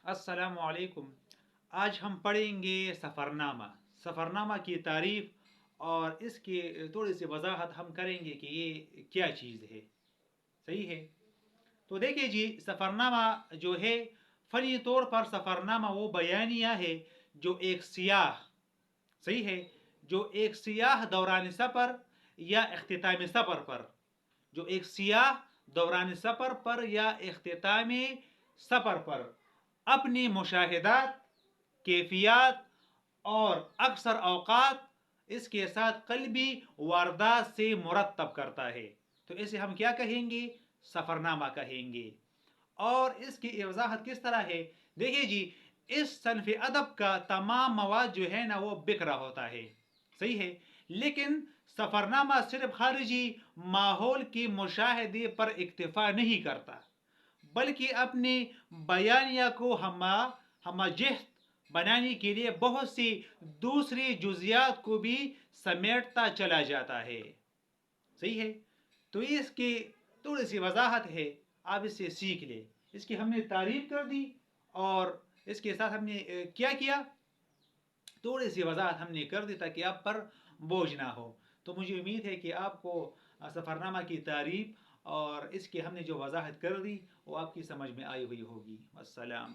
السلام علیکم۔ آج ہم پڑھیں گے سفرنامہ۔ سفرنامہ کی تعریف اور اس کی تھوڑی سی وضاحت ہم کریں گے کہ یہ کیا چیز ہے۔ صحیح ہے؟ تو دیکھیے جی، سفرنامہ جو ہے فنی طور پر سفرنامہ وہ بیانیہ ہے جو ایک سیاح، صحیح ہے، جو ایک سیاح دوران سفر یا اختتام سفر پر، جو ایک سیاح دوران سفر پر یا اختتام سفر پر اپنی مشاہدات، کیفیات اور اکثر اوقات اس کے ساتھ قلبی واردات سے مرتب کرتا ہے، تو اسے ہم کیا کہیں گے؟ سفرنامہ کہیں گے۔ اور اس کی وضاحت کس طرح ہے؟ دیکھیے جی، اس صنف ادب کا تمام مواد جو ہے نا وہ بکھرا ہوتا ہے، صحیح ہے، لیکن سفرنامہ صرف خارجی ماحول کی مشاہدے پر اکتفا نہیں کرتا، بلکہ اپنے بیانیہ کو ہمہ جہت بنانے کے لیے بہت سی دوسری جزیات کو بھی سمیٹتا چلا جاتا ہے، صحیح ہے۔ تو یہ اس کی تھوڑی سی وضاحت ہے، آپ اس سے سیکھ لیں۔ اس کی ہم نے تعریف کر دی اور اس کے ساتھ ہم نے کیا کیا، تھوڑی سی وضاحت ہم نے کر دی تاکہ آپ پر بوجھ نہ ہو۔ تو مجھے امید ہے کہ آپ کو سفرنامہ کی تعریف اور اس کی ہم نے جو وضاحت کر دی وہ آپ کی سمجھ میں آئی ہوئی ہوگی۔ السلام۔